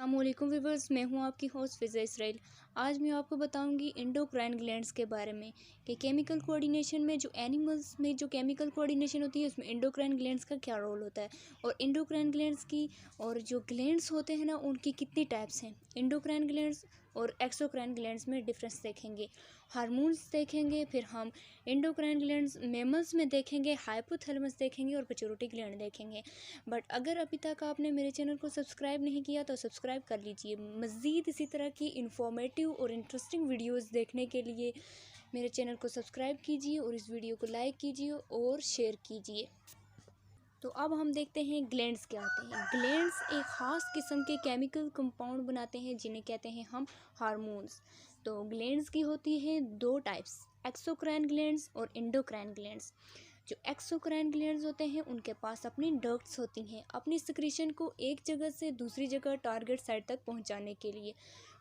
अस्सलामुअलैकुम व्यूवर्स, मैं हूं आपकी होस्ट फिज़ा इसराइल। आज मैं आपको बताऊंगी एंडोक्राइन ग्लैंड्स के बारे में कि केमिकल कोऑर्डिनेशन में जो एनिमल्स में जो केमिकल कोऑर्डिनेशन होती है उसमें एंडोक्राइन ग्लैंड्स का क्या रोल होता है और एंडोक्राइन ग्लैंड्स की और जो ग्लैंड्स होते हैं ना उनकी कितनी टाइप्स हैं। एंडोक्राइन ग्लैंड्स और एक्सोक्राइन ग्लैंड्स में डिफरेंस देखेंगे, हार्मोन्स देखेंगे, फिर हम एंडोक्राइन ग्लैंड्स मेमल्स में देखेंगे, हाइपोथैलेमस देखेंगे और पिट्यूटरी ग्लैंड देखेंगे। बट अगर अभी तक आपने मेरे चैनल को सब्सक्राइब नहीं किया तो सब्सक्राइब कर लीजिए। मज़ीद इसी तरह की इंफॉर्मेटिव और इंटरेस्टिंग वीडियोस देखने के लिए मेरे चैनल को सब्सक्राइब कीजिए और इस वीडियो को लाइक कीजिए और शेयर कीजिए। तो अब हम देखते हैं ग्लैंड्स क्या होते हैं। ग्लैंड्स एक ख़ास किस्म के केमिकल कंपाउंड बनाते हैं जिन्हें कहते हैं हम हार्मोन्स। तो ग्लैंड्स की होती हैं दो टाइप्स, एक्सोक्राइन ग्लैंड्स और एंडोक्राइन ग्लैंड्स। जो एक्सोक्राइन ग्लैंड्स होते हैं उनके पास अपनी डक्ट्स होती हैं अपनी सिक्रीशन को एक जगह से दूसरी जगह टारगेट साइट तक पहुंचाने के लिए।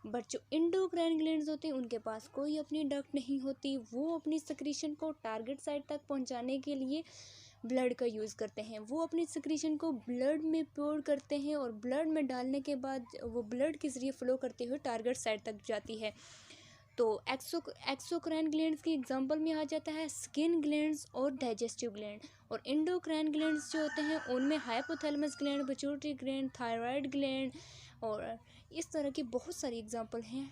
बट जो एंडोक्राइन ग्लैंड्स होते हैं उनके पास कोई अपनी डक्ट नहीं होती, वो अपनी सिक्रीशन को टारगेट साइट तक पहुंचाने के लिए ब्लड का यूज़ करते हैं। वो अपनी सिक्रीशन को ब्लड में पोर करते हैं और ब्लड में डालने के बाद वो ब्लड के ज़रिए फ्लो करते हुए टारगेट साइट तक जाती है। तो एक्सोक्राइन ग्लैंड्स की एग्जांपल में आ जाता है स्किन ग्लैंड्स और डाइजेस्टिव ग्लैंड। और एंडोक्राइन ग्लैंड्स जो होते हैं उनमें hypothalamus gland, pituitary gland, thyroid gland और इस तरह की बहुत सारी एग्जांपल हैं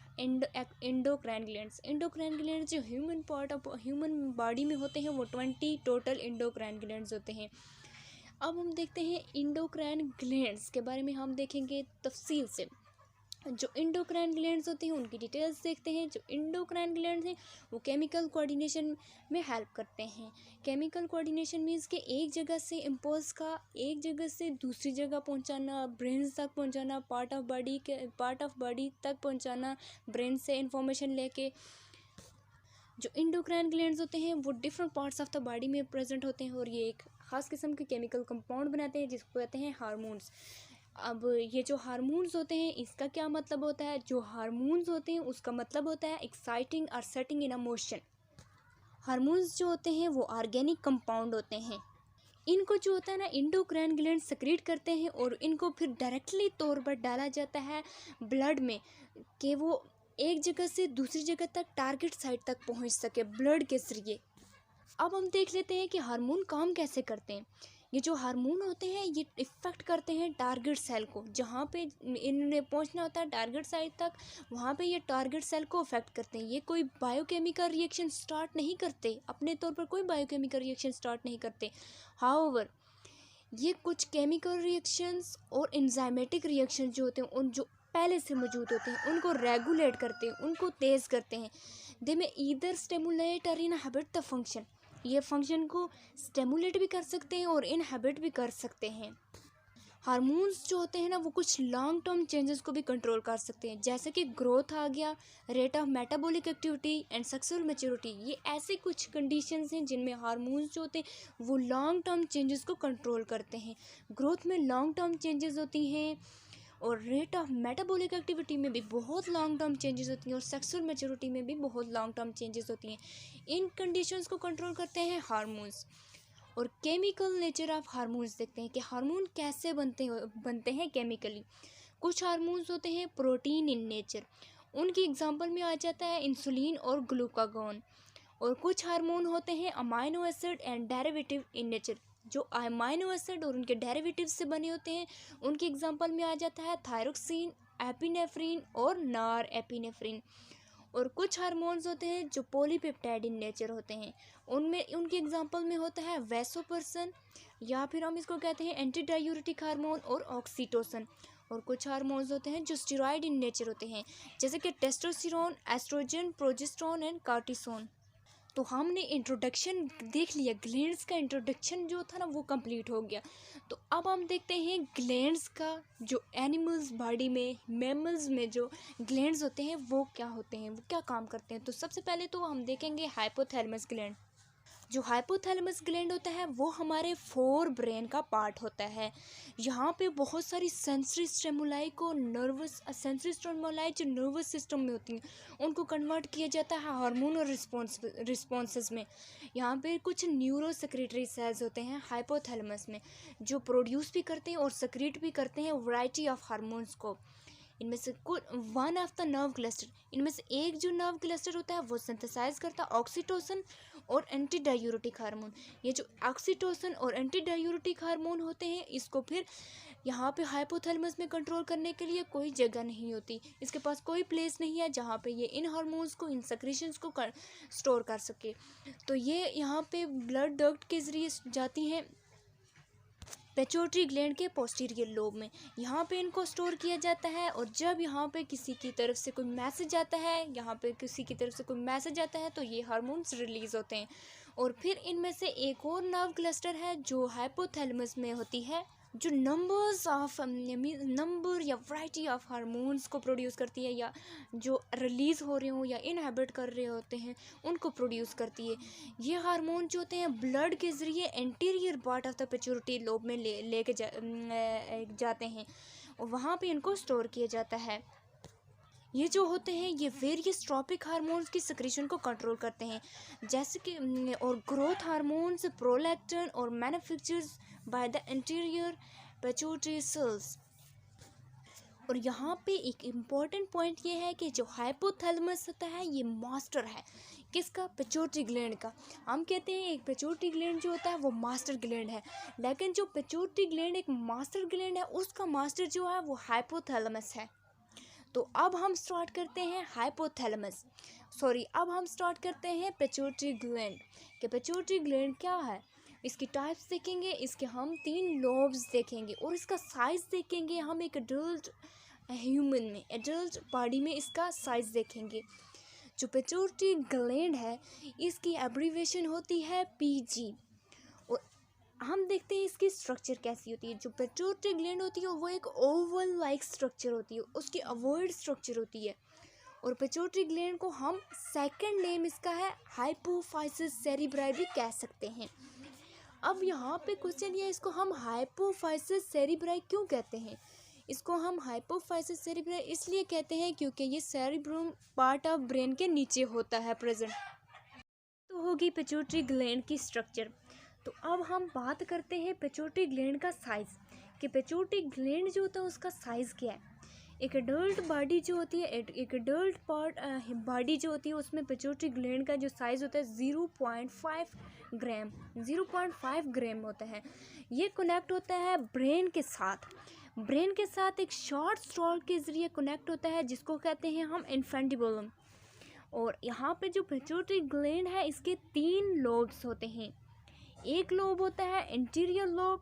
एंडोक्राइन ग्लैंड्स। एंडोक्राइन ग्लैंड्स जो human part of human body में होते हैं वो 20 टोटल एंडोक्राइन ग्लैंड्स होते हैं। अब हम देखते हैं एंडोक्राइन ग्लैंड्स के बारे में, हम देखेंगे तफसील से। जो एंडोक्राइन ग्लैंड्स होते हैं उनकी डिटेल्स देखते हैं। जो एंडोक्राइन ग्लैंड्स हैं वो केमिकल कोऑर्डिनेशन में हेल्प करते हैं। केमिकल कोऑर्डिनेशन मीन्स कि एक जगह से इम्पल्स का एक जगह से दूसरी जगह पहुंचाना, ब्रेन तक पहुंचाना, पार्ट ऑफ बॉडी तक पहुंचाना, ब्रेन से इंफॉर्मेशन लेके। जो एंडोक्राइन ग्लैंड्स होते हैं वो different parts of the body में प्रेजेंट होते हैं और ये एक ख़ास किस्म के केमिकल कंपाउंड बनाते हैं जिसको कहते हैं हार्मोन्स। अब ये जो हार्मोन्स होते हैं इसका क्या मतलब होता है? जो हार्मोन्स होते हैं उसका मतलब होता है एक्साइटिंग और setting in a motion. Hormones जो होते हैं वो ऑर्गेनिक कंपाउंड होते हैं। इनको जो होता है ना एंडोक्राइन ग्लैंड सेक्रेट करते हैं और इनको फिर डायरेक्टली तौर पर डाला जाता है ब्लड में कि वो एक जगह से दूसरी जगह तक टारगेट साइट तक पहुंच सके ब्लड के जरिए। अब हम देख लेते हैं कि हार्मोन काम कैसे करते हैं। ये जो हार्मोन होते हैं ये इफ़ेक्ट करते हैं टारगेट सेल को, जहाँ पे इन्हें पहुंचना होता है टारगेट साइट तक, वहाँ पे ये टारगेट सेल को अफेक्ट करते हैं। ये कोई बायोकेमिकल रिएक्शन स्टार्ट नहीं करते, अपने तौर पर कोई बायोकेमिकल रिएक्शन स्टार्ट नहीं करते। हाउएवर ये कुछ केमिकल रिएक्शंस और एंजाइमेटिक रिएक्शन जो होते हैं उन जो पहले से मौजूद होते हैं उनको रेगुलेट करते हैं, उनको तेज़ करते हैं। दे में ईदर स्टिमुलेट और इनहिबिट द फंक्शन। ये फंक्शन को स्टिमुलेट भी कर सकते हैं और इनहिबिट भी कर सकते हैं। हार्मोन्स जो होते हैं ना वो कुछ लॉन्ग टर्म चेंजेस को भी कंट्रोल कर सकते हैं, जैसे कि ग्रोथ आ गया, rate of metabolic activity and sexual maturity. ये ऐसे कुछ कंडीशंस हैं जिनमें हार्मोन्स जो होते हैं वो लॉन्ग टर्म चेंजेस को कंट्रोल करते हैं। ग्रोथ में लॉन्ग टर्म चेंजेस होती हैं और रेट ऑफ मेटाबॉलिक एक्टिविटी में भी बहुत लॉन्ग टर्म चेंजेस होती हैं और सेक्सुअल मैच्योरिटी में भी बहुत लॉन्ग टर्म चेंजेस होती हैं। इन कंडीशंस को कंट्रोल करते हैं हार्मोन्स। और केमिकल नेचर ऑफ हार्मोन्स देखते हैं कि हार्मोन कैसे बनते हैं केमिकली। कुछ हार्मोन्स होते हैं प्रोटीन इन नेचर, उनकी एग्जांपल में आ जाता है इंसुलिन और ग्लूकागॉन। और कुछ हार्मोन होते हैं amino acid and derivative in nature, जो अमाइनो एसिड और उनके डेरिवेटिव से बने होते हैं। उनकी एग्जांपल में आ जाता है थायरोक्सिन, एपिनेफ्रिन और नार एपिनेफ्रिन। और कुछ हार्मोन्स होते हैं जो पॉलीपेप्टाइड इन नेचर होते हैं, उनमें उनके एग्जांपल में होता है वैसोपर्सन या फिर हम इसको कहते हैं एंटी डायूरेटिक हार्मोन और ऑक्सीटोसिन। और कुछ हार्मोन्स होते हैं जो स्टेरॉइड इन नेचर होते हैं, जैसे कि testosterone, oestrogen, progesterone and cortisone. तो हमने इंट्रोडक्शन देख लिया, ग्लैंड्स का इंट्रोडक्शन जो था ना वो कंप्लीट हो गया। तो अब हम देखते हैं ग्लैंड्स का जो एनिमल्स बॉडी में, मैमल्स में जो ग्लैंड्स होते हैं वो क्या होते हैं, वो क्या काम करते हैं। तो सबसे पहले तो हम देखेंगे हाइपोथैलेमस ग्लैंड। जो हाइपोथैलेमस ग्लैंड होता है वो हमारे फोर ब्रेन का पार्ट होता है। यहाँ पे बहुत सारी सेंसरी स्टिमुलाई जो नर्वस सिस्टम में होती हैं उनको कन्वर्ट किया जाता है हार्मोन और रिस्पॉन्सेस में। यहाँ पे कुछ न्यूरो सेक्रेटरी सेल्स होते हैं हाइपोथैलेमस में जो प्रोड्यूस भी करते हैं और सेक्रेट भी करते हैं वैरायटी ऑफ हार्मोन्स को। इनमें से कुछ one of the nerve cluster, इनमें से एक जो नर्व क्लस्टर होता है वो सिंथेसाइज करता है ऑक्सीटोसिन और एंटी डायूरेटिक हार्मोन। ये जो ऑक्सीटोसिन और एंटी डायूरेटिक हार्मोन होते हैं, इसको फिर यहाँ पे हाइपोथैलेमस में कंट्रोल करने के लिए कोई जगह नहीं होती, इसके पास कोई प्लेस नहीं है जहाँ पे ये इन हार्मोन्स को, इन सेक्रेशंस को स्टोर कर सके। तो ये यहाँ पे ब्लड डक्ट के ज़रिए जाती हैं पिट्यूटरी ग्लैंड के पोस्टीरियर लोब में, यहाँ पे इनको स्टोर किया जाता है। और जब यहाँ पे किसी की तरफ से कोई मैसेज आता है, तो ये हार्मोन्स रिलीज होते हैं। और फिर इनमें से एक और नर्व क्लस्टर है जो हाइपोथैलेमस में होती है, जो नंबर या वैरायटी ऑफ हार्मोन्स को प्रोड्यूस करती है, या जो रिलीज़ हो रहे हों या इनहिबिट कर रहे होते हैं उनको प्रोड्यूस करती है। ये हार्मोन जो होते हैं ब्लड के ज़रिए anterior part of the pituitary lobe में लेके जाते हैं और वहाँ पे इनको स्टोर किया जाता है। ये जो होते हैं ये वेरियस ट्रॉपिक हार्मोन्स की सिक्रीशन को कंट्रोल करते हैं, जैसे कि और ग्रोथ हार्मोन्स, प्रोलैक्टिन और manufactures by the anterior pituitary cells. और यहाँ पे एक इम्पॉर्टेंट पॉइंट ये है कि जो हाइपोथैलेमस होता है ये मास्टर है किसका? पिट्यूटरी ग्लैंड का। हम कहते हैं एक पिट्यूटरी ग्लैंड जो होता है वो मास्टर ग्लैंड है, लेकिन जो पिट्यूटरी ग्लैंड एक मास्टर ग्लैंड है उसका मास्टर जो है वो हाइपोथैलेमस है। तो अब हम स्टार्ट करते हैं पिट्यूटरी ग्लैंड कि पिट्यूटरी ग्लैंड क्या है, इसकी टाइप्स देखेंगे, इसके हम 3 लोब्स देखेंगे और इसका साइज़ देखेंगे। हम एक एडल्ट बॉडी में इसका साइज़ देखेंगे। जो पिट्यूटरी ग्लैंड है इसकी एब्रीविएशन होती है PG। और हम देखते हैं इसकी स्ट्रक्चर कैसी होती है। जो पिट्यूटरी ग्लैंड होती है वो एक ओवल लाइक स्ट्रक्चर होती है, उसकी ओवॉइड स्ट्रक्चर होती है। और पिट्यूटरी ग्लैंड को हम सेकंड नेम इसका है हाइपोफाइसिस सेरेब्राई भी कह सकते हैं। अब यहाँ पे क्वेश्चन ये, इसको हम हाइपोफाइसिस सेरेब्राई क्यों कहते हैं? इसको हम हाइपोफाइसिस सेरेब्राई इसलिए कहते हैं क्योंकि ये सेरेब्रम पार्ट ऑफ ब्रेन के नीचे होता है प्रेजेंट। तो होगी पिट्यूटरी ग्लैंड की स्ट्रक्चर। तो अब हम बात करते हैं पिट्यूटरी ग्लैंड का साइज़ कि पिट्यूटरी ग्लैंड जो होता है उसका साइज़ क्या है। एक एडल्ट बॉडी जो होती है, एक एडल्ट बॉडी जो होती है उसमें पिट्यूटरी ग्लैंड का जो साइज़ होता है 0.5 ग्राम होता है। ये कनेक्ट होता है ब्रेन के साथ एक शॉर्ट स्ट्रॉक के ज़रिए कनेक्ट होता है जिसको कहते हैं हम इन्फेंटिबुलम। और यहाँ पे जो पिट्यूटरी ग्लैंड है इसके 3 लोब्स होते हैं। एक लोब होता है इंटीरियर लोब,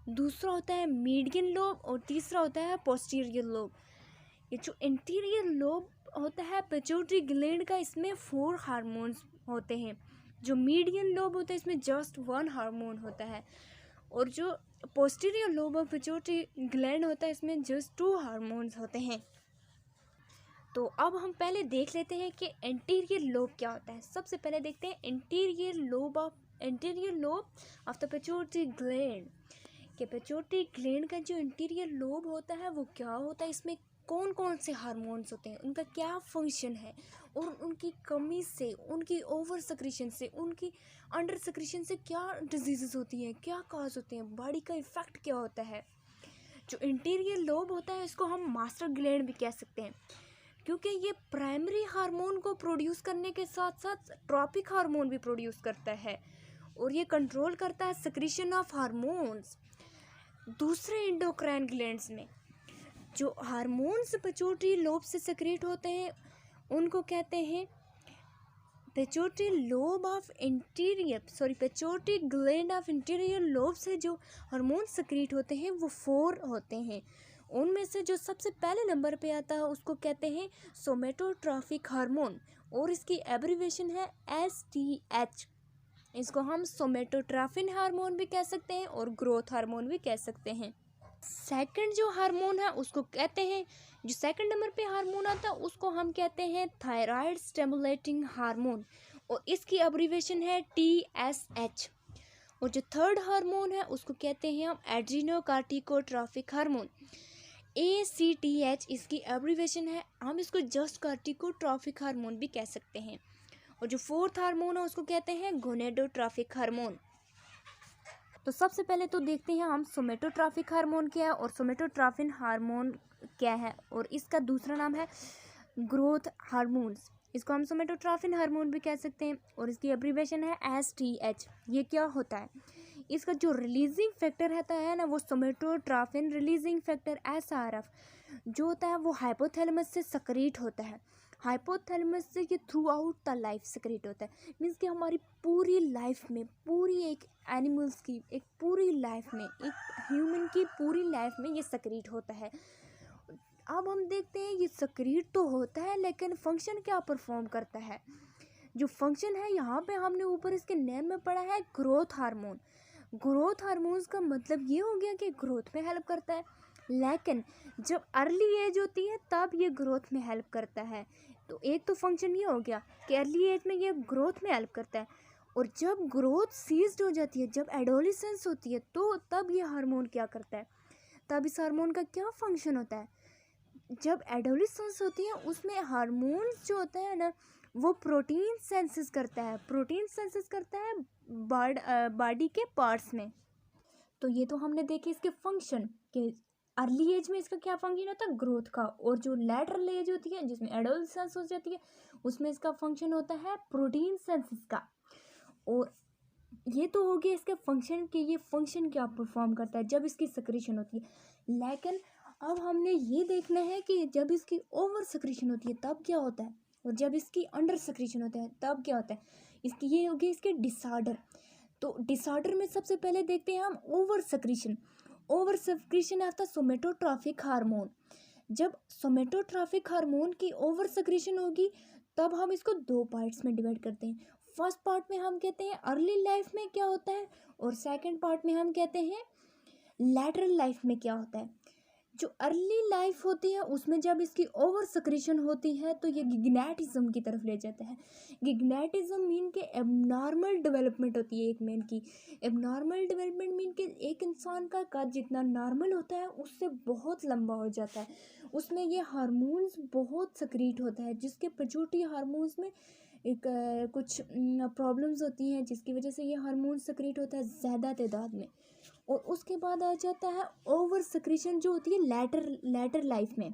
दूसरा होता है मीडियन लोब और तीसरा होता है पोस्टीरियर लोब। ये जो इंटीरियर लोब होता है पिट्यूटरी ग्लैंड का, इसमें 4 हार्मोन्स होते हैं। जो मीडियन लोब होता है इसमें जस्ट 1 हार्मोन होता है। और जो posterior lobe of pituitary gland होता है इसमें जस्ट 2 हार्मोन्स होते हैं। तो अब हम पहले देख लेते हैं कि एंटीरियर लोब क्या होता है। सबसे पहले देखते हैं anterior lobe of the pituitary gland कि पिट्यूटरी ग्लैंड का जो इंटीरियर लोब होता है वो क्या होता है, इसमें कौन कौन से हार्मोन्स होते हैं, उनका क्या फंक्शन है और उनकी कमी से, उनकी ओवर सेक्रेशन से, उनकी अंडर सेक्रेशन से क्या डिजीज़ होती हैं, क्या काज होते हैं, बॉडी का इफ़ेक्ट क्या होता है। जो इंटीरियर लोब होता है इसको हम मास्टर ग्लैंड भी कह सकते हैं क्योंकि ये प्राइमरी हार्मोन को प्रोड्यूस करने के साथ साथ ट्रॉपिक हार्मोन भी प्रोड्यूस करता है और ये कंट्रोल करता है सेक्रेशन ऑफ हार्मोन्स दूसरे एंडोक्राइन ग्लैंड्स में। जो हार्मोन्स पिट्यूटरी लोब से सेक्रेट होते हैं उनको कहते हैं pituitary gland of interior lobe से जो हार्मोन सेक्रेट होते हैं वो 4 होते हैं। उनमें से जो सबसे पहले नंबर पे आता है उसको कहते हैं सोमेटोट्रॉफिक हार्मोन और इसकी एब्रीविएशन है STH। इसको हम सोमेटोट्रॉफिन हार्मोन भी कह सकते हैं और ग्रोथ हार्मोन भी कह सकते हैं। सेकंड जो हार्मोन है उसको कहते हैं, जो सेकंड नंबर पे हार्मोन आता है उसको हम कहते हैं थायराइड स्टिमुलेटिंग हार्मोन और इसकी एब्रीविएशन है TSH। और जो थर्ड हार्मोन है उसको कहते हैं हम एड्रीनोकार्टिकोट्रॉफिक हार्मोन ACTH। इसकी एब्रीविएशन है, हम इसको जस्ट कार्टिकोट्रॉफिक हार्मोन भी कह सकते हैं। और जो फोर्थ हार्मोन है उसको कहते हैं गोनेडोट्रॉफिक हार्मोन। तो सबसे पहले तो देखते हैं हम सोमेटोट्रॉपिक हार्मोन क्या है और सोमेटोट्रॉपिन हार्मोन क्या है, और इसका दूसरा नाम है ग्रोथ हार्मोन्स। इसको हम सोमेटोट्रॉपिन हार्मोन भी कह सकते हैं और इसकी एब्रीविएशन है STH। ये क्या होता है, इसका जो रिलीजिंग फैक्टर रहता है ना, वो सोमेटोट्रॉपिन रिलीजिंग फैक्टर SRF जो होता है वो हाइपोथैलेमस से सक्रीट होता है। हाइपोथैलेमस से ये through out the life secrete होता है। मीन्स कि हमारी पूरी लाइफ में, पूरी एक एनिमल्स की एक पूरी लाइफ में, एक ह्यूमन की पूरी लाइफ में ये सक्रीट होता है। अब हम देखते हैं ये सक्रीट तो होता है, लेकिन फंक्शन क्या परफॉर्म करता है। जो फंक्शन है यहाँ पे हमने ऊपर इसके नेम में पढ़ा है ग्रोथ हार्मोन। ग्रोथ हार्मोन्स का मतलब ये हो गया कि ग्रोथ में हेल्प करता है, लेकिन जब अर्ली एज होती है तब ये ग्रोथ में हेल्प करता है। तो एक तो फंक्शन ये हो गया कि अर्ली एज में ये ग्रोथ में हेल्प करता है, और जब ग्रोथ सीज्ड हो जाती है, जब एडोलेसेंस होती है, तो तब ये हार्मोन क्या करता है, तब इस हार्मोन का क्या फंक्शन होता है। जब एडोलेसेंस होती है उसमें हार्मोन्स जो होता है ना, वो प्रोटीन सेंसेस करता है, प्रोटीन सेंसेस करता है बॉडी के पार्ट्स में। तो ये तो हमने देखे इसके फंक्शन कि अर्ली एज में इसका क्या फंक्शन होता है, ग्रोथ का, और जो लेटरल एज होती है जिसमें एडोलेसेंस हो जाती है उसमें इसका फंक्शन होता है प्रोटीन सेंसेस का। और ये तो हो गया इसके फंक्शन के, ये फंक्शन क्या परफॉर्म करता है जब इसकी सक्रीशन होती है। लेकिन अब हमने ये देखना है कि जब इसकी ओवर सक्रीशन होती है तब क्या होता है, और जब इसकी अंडर सक्रीशन होता है तब क्या होता है। इसकी ये हो गया इसके डिसऑर्डर। तो डिसऑर्डर में सबसे पहले देखते हैं हम ओवर सक्रीशन। ओवर सक्रीशन आता है सोमेटोट्रॉपिक हार्मोन। जब सोमेटोट्रॉपिक हार्मोन की ओवर सक्रीशन होगी तब हम इसको दो पार्ट्स में डिवाइड करते हैं। फर्स्ट पार्ट में हम कहते हैं अर्ली लाइफ में क्या होता है, और सेकंड पार्ट में हम कहते हैं लैटरल लाइफ में क्या होता है। जो अर्ली लाइफ होती है उसमें जब इसकी ओवर सक्रीशन होती है तो ये गिग्नेटिज्म की तरफ ले जाता है। गिग्नेटिज्म मीन के एबनॉर्मल डेवलपमेंट होती है एक मैन की। एबनॉर्मल डेवलपमेंट मीन के एक इंसान का कद जितना नॉर्मल होता है उससे बहुत लंबा हो जाता है। उसमें ये हार्मोन्स बहुत सक्रीट होता है, जिसके पिट्यूटरी हार्मोन्स में एक कुछ प्रॉब्लम्स होती हैं जिसकी वजह से ये हार्मोन सक्रीट होता है ज़्यादा तादाद में। और उसके बाद आ जाता है ओवर सक्रीशन जो होती है लेटर लाइफ में।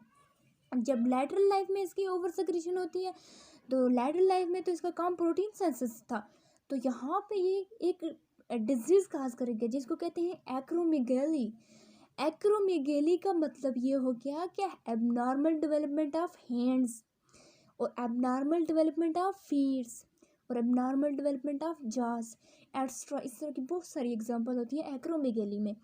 जब लेटरल लाइफ में इसकी ओवर सक्रीशन होती है तो लेटरल लाइफ में तो इसका काम प्रोटीन सेंसेस था। तो यहाँ पे ये एक डिजीज़ खास करेंगे जिसको कहते हैं एक्रोमेगैली। एक्रोमेगैली का मतलब ये हो गया कि एबनॉर्मल डेवलपमेंट ऑफ हैंड्स, और एबनॉर्मल डेवलपमेंट ऑफ फीट्स, और abnormal development of jaws extra. इस तरह की बहुत सारी एग्जांपल होती है एक्रोमेगैली में।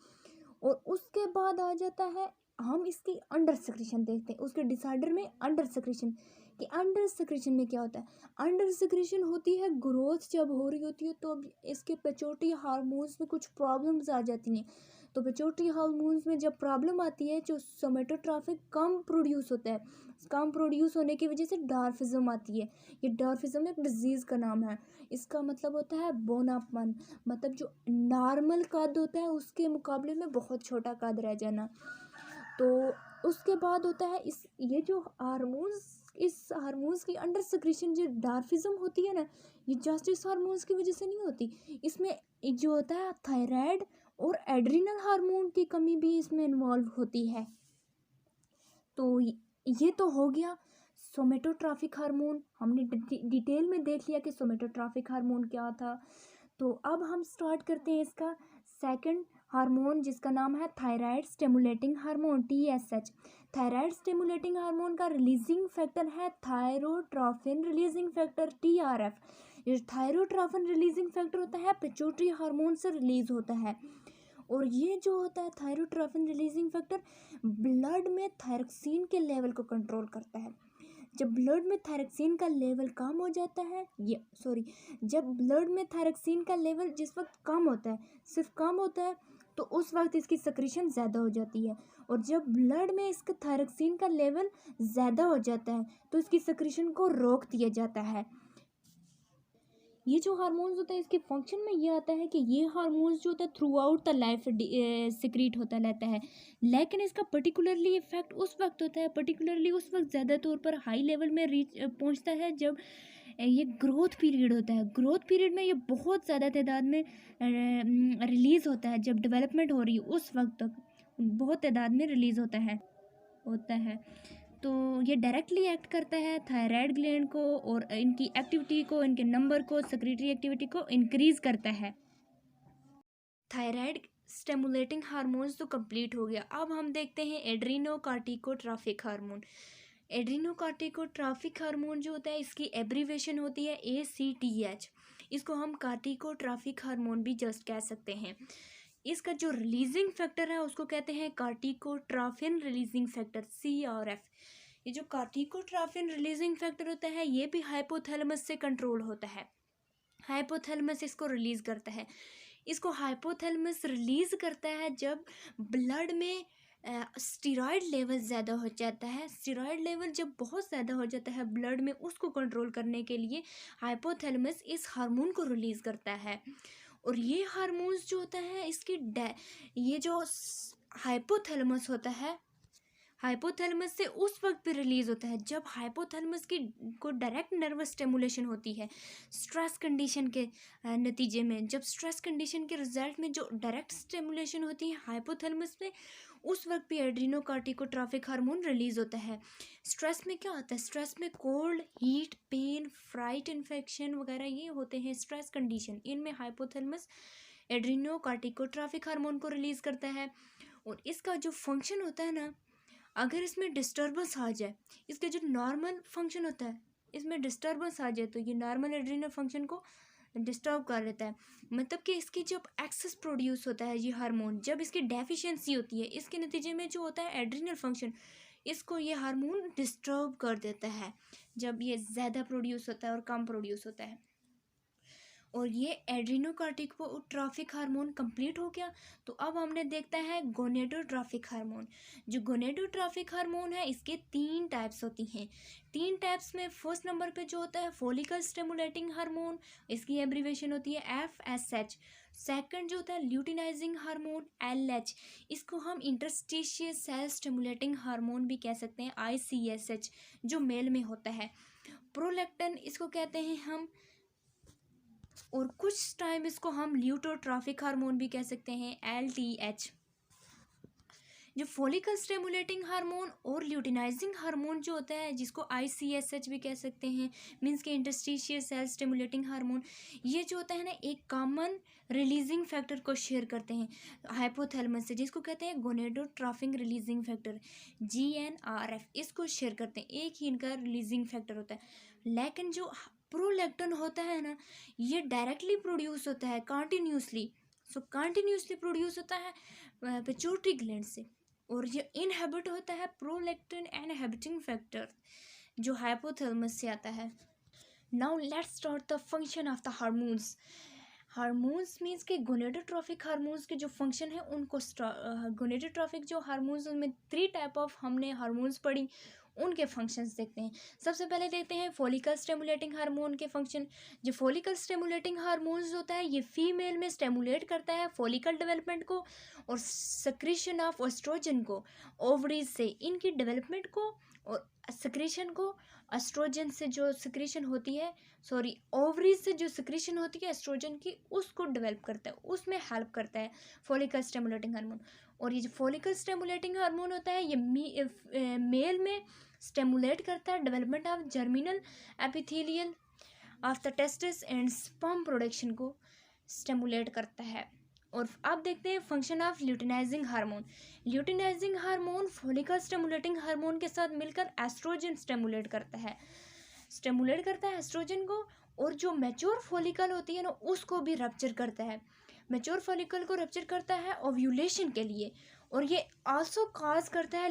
और उसके बाद आ जाता है हम इसकी अंडर सक्रीशन देखते हैं। उसके डिसऑर्डर में अंडर सक्रीशन, कि अंडर सक्रीशन में क्या होता है। अंडर सक्रीशन होती है ग्रोथ जब हो रही होती है तो अब इसके पिट्यूटरी हार्मोन्स में कुछ प्रॉब्लम्स आ जाती हैं। तो पिट्यूटरी हार्मोन्स में जब प्रॉब्लम आती है जो सोमेटोट्रॉपिक कम प्रोड्यूस होता है, कम प्रोड्यूस होने की वजह से डॉर्फिज्म आती है। ये डॉर्फिज्म एक डिजीज़ का नाम है। इसका मतलब होता है बोनापन, मतलब जो नॉर्मल कद होता है उसके मुकाबले में बहुत छोटा कद रह जाना। तो उसके बाद होता है ये जो हार्मोन्स, इस हार्मोन्स की अंडर सक्रीशन जो डॉर्फिज्म होती है ना, ये जस्ट इस हार्मोन्स की वजह से नहीं होती। इसमें एक जो होता है थायराइड और एड्रिनल हार्मोन की कमी भी इसमें इन्वॉल्व होती है। तो ये तो हो गया सोमेटोट्रॉपिक हार्मोन। हमने डिटेल में देख लिया कि सोमेटोट्रॉपिक हार्मोन क्या था। तो अब हम स्टार्ट करते हैं इसका सेकंड हार्मोन जिसका नाम है thyroid stimulating hormone TSH। Thyroid stimulating hormone का रिलीजिंग फैक्टर है थायरोट्रॉपिन रिलीजिंग फैक्टर TRF। ये थायरोट्रॉपिन रिलीजिंग फैक्टर होता है पिट्यूटरी हार्मोन से रिलीज होता है। और ये जो होता है थायरोट्रॉपिन रिलीजिंग फैक्टर ब्लड में थायरोक्सिन के लेवल को कंट्रोल करता है। जब ब्लड में थायरोक्सिन का लेवल कम हो जाता है, जब ब्लड में थायरोक्सिन का लेवल जिस वक्त कम होता है, सिर्फ कम होता है, तो उस वक्त इसकी सक्रीशन ज़्यादा हो जाती है। और जब ब्लड में इसका थायरोक्सिन का लेवल ज़्यादा हो जाता है तो इसकी सक्रीशन को रोक दिया जाता है। ये जो हार्मोन्स होता है इसके फंक्शन में ये आता है कि ये हार्मोन्स जो होता है through out the life secrete होता रहता है, लेकिन इसका पर्टिकुलरली इफेक्ट उस वक्त होता है, पर्टिकुलरली उस वक्त ज़्यादा तौर पर हाई लेवल में पहुंचता है जब ये ग्रोथ पीरियड होता है। ग्रोथ पीरियड में ये बहुत ज़्यादा तादाद में रिलीज़ होता है। जब डेवलपमेंट हो रही है उस वक्त तक बहुत तादाद में रिलीज़ होता है। तो ये डायरेक्टली एक्ट करता है थायराइड ग्लैंड को और इनकी एक्टिविटी को, इनके नंबर को, सेक्रेटरी एक्टिविटी को इंक्रीज़ करता है। थायराइड स्टिमुलेटिंग हार्मोन्स तो कंप्लीट हो गया। अब हम देखते हैं एड्रीनोकार्टिकोट्रॉफिक हार्मोन। एड्रीनोकार्टिकोट्रॉफिक हार्मोन जो होता है इसकी एब्रीवेशन होती है ACTH। इसको हम कार्टिकोट्रॉफिक हार्मोन भी जस्ट कह सकते हैं। इसका जो रिलीजिंग फैक्टर है उसको कहते हैं कार्टिकोट्रॉफिन रिलीजिंग फैक्टर CRF। ये जो कार्टिकोट्रॉफिन रिलीजिंग फैक्टर होता है ये भी हाइपोथैलेमस से कंट्रोल होता है। हाइपोथैलेमस इसको रिलीज करता है। इसको हाइपोथैलेमस रिलीज करता है जब ब्लड में स्टेरॉयड लेवल ज़्यादा हो जाता है। स्टेरॉयड लेवल जब बहुत ज़्यादा हो जाता है ब्लड में, उसको कंट्रोल करने के लिए हाइपोथैलेमस इस हार्मोन को रिलीज़ करता है। और ये हार्मोन्स जो होता है इसकी ये जो हाइपोथैलेमस होता है, हाइपोथैलेमस से उस वक्त पे रिलीज़ होता है जब हाइपोथैलेमस की को डायरेक्ट नर्वस स्टिमुलेशन होती है स्ट्रेस कंडीशन के नतीजे में। जब स्ट्रेस कंडीशन के रिजल्ट में जो डायरेक्ट स्टिमुलेशन होती है हाइपोथैलेमस में, उस वक्त भी एड्रीनोकार्टिकोट्रॉफिक हार्मोन रिलीज़ होता है। स्ट्रेस में क्या होता है? स्ट्रेस में cold, heat, pain, fright, infection वगैरह ये होते हैं स्ट्रेस कंडीशन। इनमें हाइपोथैलेमस एड्रीनोकार्टिकोट्रॉफिक हार्मोन को रिलीज़ करता है। और इसका जो फंक्शन होता है ना, अगर इसमें डिस्टर्बेंस आ जाए, इसका जो नॉर्मल फंक्शन होता है इसमें डिस्टर्बेंस आ जाए तो ये नॉर्मल एड्रीनल फंक्शन को डिस्टर्ब कर लेता है। मतलब कि इसकी जब एक्सेस प्रोड्यूस होता है ये हार्मोन, जब इसकी डेफिशिएंसी होती है, इसके नतीजे में जो होता है एड्रीनल फंक्शन, इसको ये हार्मोन डिस्टर्ब कर देता है जब ये ज़्यादा प्रोड्यूस होता है और कम प्रोड्यूस होता है। और ये एड्रीनोकार्टिकोट्रॉफिक हार्मोन कंप्लीट हो गया। तो अब हमने देखता है गोनेडोट्रॉफिक हार्मोन। जो गोनेडोट्रॉफिक हार्मोन है इसके 3 टाइप्स होती हैं। 3 टाइप्स में फर्स्ट नंबर पे जो होता है फॉलिकल स्टिमुलेटिंग हार्मोन, इसकी एब्रीवेशन होती है FSH। सेकंड जो होता है ल्यूटिनाइजिंग हार्मोन LH, इसको हम इंटरस्टिशियल सेल स्टिमुलेटिंग हार्मोन भी कह सकते हैं ICSH, जो मेल में होता है। प्रोलैक्टिन इसको कहते हैं हम, और कुछ टाइम इसको हम ल्यूटोट्रॉफिक हार्मोन भी कह सकते हैं LTH। जो फॉलिकल स्टिमुलेटिंग हार्मोन और ल्यूटिनाइजिंग हार्मोन जो होता है जिसको ICSH भी कह सकते हैं, मीन्स के इंटरस्टिशियल सेल स्टिमुलेटिंग हार्मोन, ये जो होता है ना एक कॉमन रिलीजिंग फैक्टर को शेयर करते हैं हाइपोथैलेमस से, जिसको कहते हैं गोनेडोट्रॉफिक रिलीजिंग फैक्टर GnRF। इसको शेयर करते हैं, एक ही इनका रिलीजिंग फैक्टर होता है। लेकिन जो प्रोलैक्टिन होता है ना ये डायरेक्टली प्रोड्यूस होता है कंटिन्यूसली। कंटिन्यूसली प्रोड्यूस होता है पिट्यूटरी ग्लैंड से, और ये इनहिबिट होता है प्रोलैक्टिन इनहिबिटिंग फैक्टर जो हाइपोथैलेमस से आता है। Now let's start the function of the hormones. Hormones means के गोनेडोट्रॉफिक हार्मोन्स के जो फंक्शन है उनको गोनेडोट्रॉफिक जो हार्मोन्स, उनमें 3 टाइप ऑफ हमने हार्मोन्स पढ़ी, उनके फंक्शंस देखते हैं। सबसे पहले देखते हैं फॉलिकल स्टिमुलेटिंग हार्मोन के फंक्शन। जो फॉलिकल स्टिमुलेटिंग हार्मोन्स होता है ये फीमेल में स्टिमुलेट करता है फॉलिकल डेवलपमेंट को और सेक्रेशन ऑफ एस्ट्रोजन को ओवरीज से, इनकी डेवलपमेंट को और सेक्रेशन को एस्ट्रोजन से जो सेक्रेशन होती है, ओवरीज से जो सेक्रेशन होती है एस्ट्रोजन की, उसको डेवलप करता है, उसमें हेल्प करता है फॉलिकल स्टिमुलेटिंग हार्मोन। और ये जो फॉलिकल स्टिमुलेटिंग हार्मोन होता है ये मेल में स्टिमुलेट करता है development of germinal epithelial of the testis and sperm production को स्टिमुलेट करता है। और अब देखते हैं function of luteinizing hormone. Luteinizing hormone follicle stimulating hormone के साथ मिलकर एस्ट्रोजन स्टिमुलेट करता है एस्ट्रोजन को, और जो मैच्योर फॉलिकल होती है ना उसको भी रप्चर करता है। मैच्योर फॉलिकल को रप्चर करता है ओव्यूलेशन के लिए, और ये आल्सो काज करता है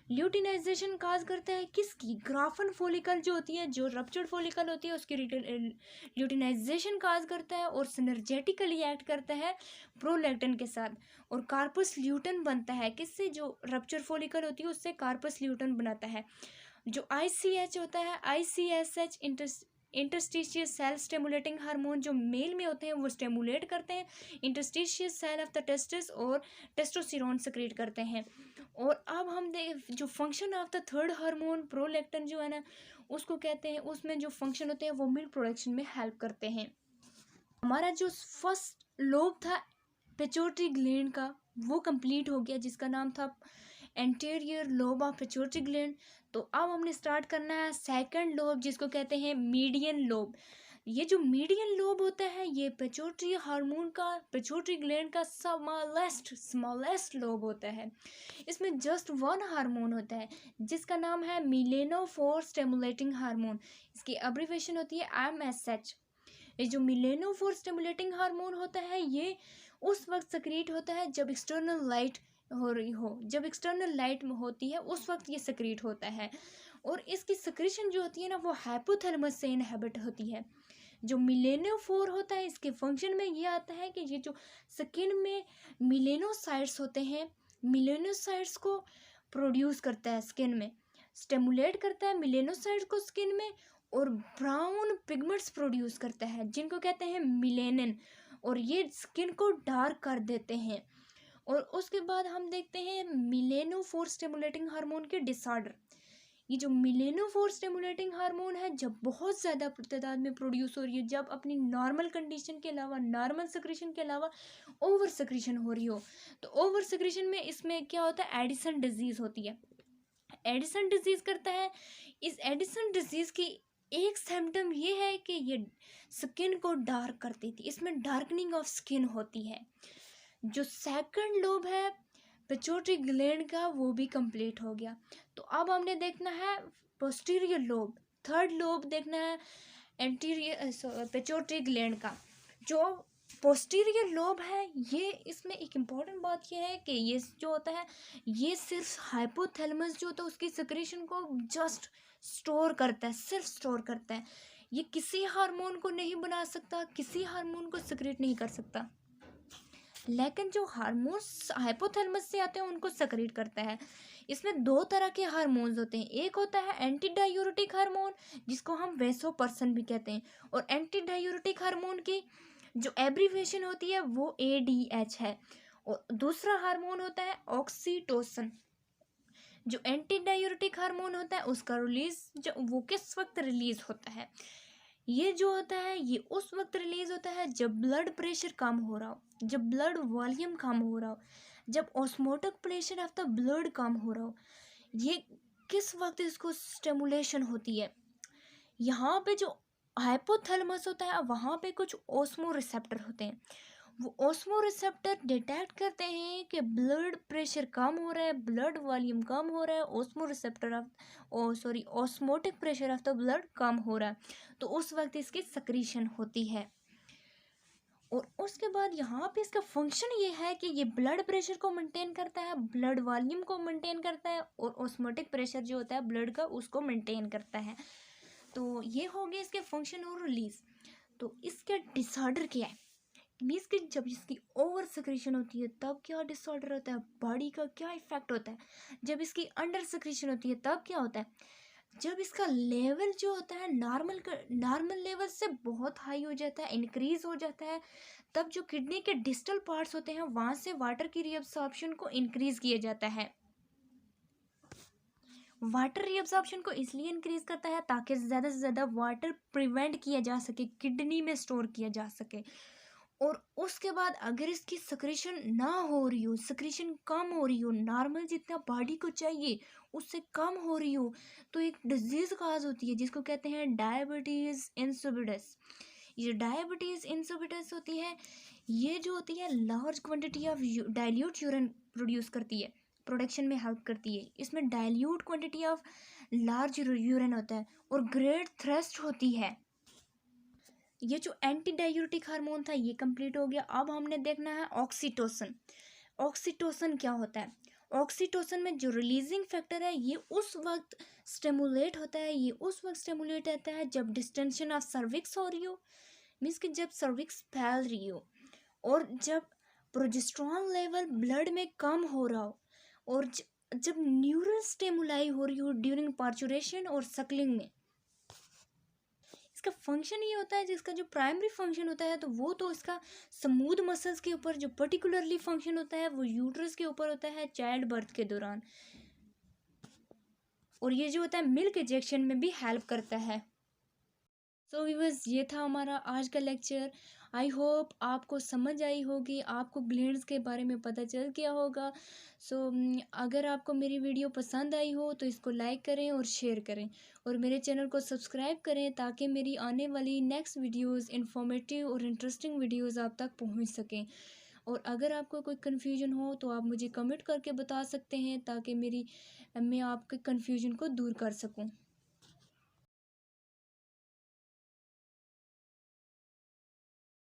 ल्यूटिनाइजेशन काज करता है किसकी? ग्राफन फॉलिकल जो होती है, जो रप्चर्ड फॉलिकल होती है उसकी ल्यूटिनाइजेशन काज करता है और सिनर्जेटिकली एक्ट करता है प्रोलैक्टिन के साथ, और कार्पस ल्यूटन बनता है किससे? जो रप्चर फॉलिकल होती है उससे कार्पस ल्यूटन बनाता है। जो ICH होता है ICSH इंटरस्टिशियस सेल स्टिमुलेटिंग हार्मोन जो मेल में होते हैं वो स्टिमुलेट करते हैं इंटरस्टिशियस सेल ऑफ द टेस्टिस और टेस्टोस्टेरोन सेक्रेट करते हैं। और अब हम देख जो function of the third hormone prolactin जो है ना उसको कहते हैं, उसमें जो फंक्शन होते हैं वो मिल्क प्रोडक्शन में हेल्प करते हैं। हमारा जो फर्स्ट लोब था पिट्यूटरी ग्लैंड का वो कंप्लीट हो गया, जिसका नाम था anterior lobe of pituitary gland. तो अब हमने स्टार्ट करना है सेकंड लोब, जिसको कहते हैं मीडियन लोब। ये जो मीडियन लोब होता है ये पिट्यूटरी हार्मोन का, पिट्यूटरी ग्लैंड का स्मॉलेस्ट लोब होता है। इसमें जस्ट वन हार्मोन होता है जिसका नाम है मिलेनोफोर स्टिमुलेटिंग हार्मोन। इसकी अब्रीविएशन होती है MSH। ये जो मिलेनोफोर स्टिमुलेटिंग हार्मोन होता है ये उस वक्त सक्रिएट होता है जब एक्सटर्नल लाइट हो रही हो, जब एक्सटर्नल लाइट होती है उस वक्त ये सक्रिएट होता है। और इसकी सक्रीशन जो होती है ना वो हाइपोथैलेमस से इनहिबिट होती है। जो मिलेनोफोर होता है इसके फंक्शन में ये आता है कि ये जो स्किन में मिलेनोसाइट्स होते हैं, मिलेनोसाइट्स को प्रोड्यूस करता है, स्किन में स्टिमुलेट करता है मिलेनोसाइट्स को स्किन में, और ब्राउन पिगमेंट्स प्रोड्यूस करता है जिनको कहते हैं मिलेनिन, और ये स्किन को डार्क कर देते हैं। और उसके बाद हम देखते हैं मिलेनोफोर स्टिमुलेटिंग हार्मोन के डिसऑर्डर। ये जो मिलेनोफोर स्टिमुलेटिंग हार्मोन है जब बहुत ज़्यादा तादाद में प्रोड्यूस हो रही है, जब अपनी नॉर्मल कंडीशन के अलावा, नॉर्मल सक्रीशन के अलावा ओवर सक्रीशन हो रही हो, तो ओवर सक्रीशन में इसमें क्या होता है, एडिसन डिजीज़ होती है। एडिसन डिजीज़ करता है। इस एडिसन डिजीज़ की एक सिम्टम ये है कि ये स्किन को डार्क कर देती है, इसमें डार्कनिंग ऑफ स्किन होती है। जो सेकंड लोब है पिट्यूटरी ग्लैंड का वो भी कंप्लीट हो गया। तो अब हमने देखना है पोस्टीरियर लोब, थर्ड लोब देखना है एंटीरियर पिट्यूटरी ग्लैंड का। जो पोस्टीरियर लोब है ये, इसमें एक इम्पॉर्टेंट बात ये है कि ये जो होता है ये सिर्फ हाइपोथैलेमस जो होता है उसकी सेक्रेशन को जस्ट स्टोर करता है, सिर्फ स्टोर करता है। ये किसी हार्मोन को नहीं बना सकता, किसी हार्मोन को सेक्रेट नहीं कर सकता, लेकिन जो हार्मोन्स हाइपोथैलेमस से आते हैं उनको सेक्रेट करता है। इसमें दो तरह के हार्मोन्स होते हैं, एक होता है एंटी डायूरेटिक हार्मोन जिसको हम वैसोपर्सन भी कहते हैं, और एंटी डायूरेटिक हार्मोन की जो एब्रीविएशन होती है वो ADH है। और दूसरा हार्मोन होता है ऑक्सीटोसिन। जो एंटी डायूरेटिक हार्मोन होता है उसका रिलीज जो वो किस वक्त रिलीज होता है, ये जो होता है ये उस वक्त रिलीज होता है जब ब्लड प्रेशर कम हो रहा हो, जब ब्लड वॉल्यूम कम हो रहा हो, जब osmotic pressure of the blood कम हो रहा हो। ये किस वक्त इसको स्टिमुलेशन होती है, यहाँ पे जो हाइपोथैलेमस होता है वहाँ पे कुछ ओस्मो रिसेप्टर होते हैं। वो ओस्मो रिसेप्टर डिटेक्ट करते हैं कि ब्लड प्रेशर कम हो रहा है, ब्लड वॉल्यूम कम हो रहा है, osmoreceptor osmotic pressure of the blood कम हो रहा है, तो उस वक्त इसकी सक्रीशन होती है। और उसके बाद यहाँ पे इसका फंक्शन ये है कि ये ब्लड प्रेशर को मेंटेन करता है, ब्लड वॉल्यूम को मेंटेन करता है, और ऑस्मोटिक प्रेशर जो होता है ब्लड का उसको मेंटेन करता है। तो ये हो गए इसके फंक्शन और रिलीज। तो इसका डिसऑर्डर क्या है, मीन्स कि जब इसकी ओवर सेक्रेशन होती है तब क्या डिसऑर्डर होता है, बॉडी का क्या इफेक्ट होता है। जब इसकी अंडर सेक्रेशन होती है तब क्या होता है, जब इसका लेवल जो होता है नॉर्मल लेवल से बहुत हाई हो जाता है, इंक्रीज हो जाता है, तब जो किडनी के डिस्टल पार्ट्स होते हैं वहाँ से वाटर की रीअब्सॉर्प्शन को इंक्रीज किया जाता है। वाटर रीअब्सॉर्प्शन को इसलिए इंक्रीज करता है ताकि ज़्यादा से ज़्यादा वाटर प्रिवेंट किया जा सके, किडनी में स्टोर किया जा सके। और उसके बाद अगर इसकी सक्रीशन ना हो रही हो, सक्रीशन कम हो रही हो, नॉर्मल जितना बॉडी को चाहिए उससे कम हो रही हो, तो एक डिजीज़ काज होती है जिसको कहते हैं डायबिटीज़ इंसिपिडस। ये डायबिटीज़ इंसिपिडस होती है, ये जो होती है large quantity of dilute urine produce करती है, प्रोडक्शन में हेल्प करती है। इसमें dilute quantity of large urine होता है और ग्रेट थ्रस्ट होती है। ये जो एंटी डायूरेटिक हार्मोन था ये कंप्लीट हो गया। अब हमने देखना है ऑक्सीटोसिन। ऑक्सीटोसिन क्या होता है, ऑक्सीटोसिन में जो रिलीजिंग फैक्टर है ये उस वक्त स्टिमुलेट होता है, ये उस वक्त स्टिमुलेट होता है जब डिस्टेंशन ऑफ सर्विक्स हो रही हो, मीन्स कि जब सर्विक्स फैल रही हो, और जब प्रोजेस्टेरॉन लेवल ब्लड में कम हो रहा हो, और जब न्यूरल स्टिमुलाई हो रही हो ड्यूरिंग पार्चुरेशन और सकलिंग में। इसका फंक्शन ये होता है, जिसका जो प्राइमरी फंक्शन होता है तो वो तो इसका स्मूथ मसल्स के ऊपर, जो पर्टिकुलरली फंक्शन होता है वो यूट्रस के ऊपर होता है चाइल्ड बर्थ के दौरान, और ये जो होता है मिल्क इजेक्शन में भी हेल्प करता है। सो व्यूअर्स, ये था हमारा आज का लेक्चर। आई होप आपको समझ आई होगी, आपको ग्लैंड्स के बारे में पता चल गया होगा। सो अगर आपको मेरी वीडियो पसंद आई हो तो इसको लाइक करें और शेयर करें, और मेरे चैनल को सब्सक्राइब करें ताकि मेरी आने वाली नेक्स्ट वीडियोस इन्फॉर्मेटिव और इंटरेस्टिंग वीडियोस आप तक पहुंच सकें। और अगर आपको कोई कन्फ्यूजन हो तो आप मुझे कमेंट करके बता सकते हैं ताकि मैं आपके कन्फ्यूजन को दूर कर सकूं।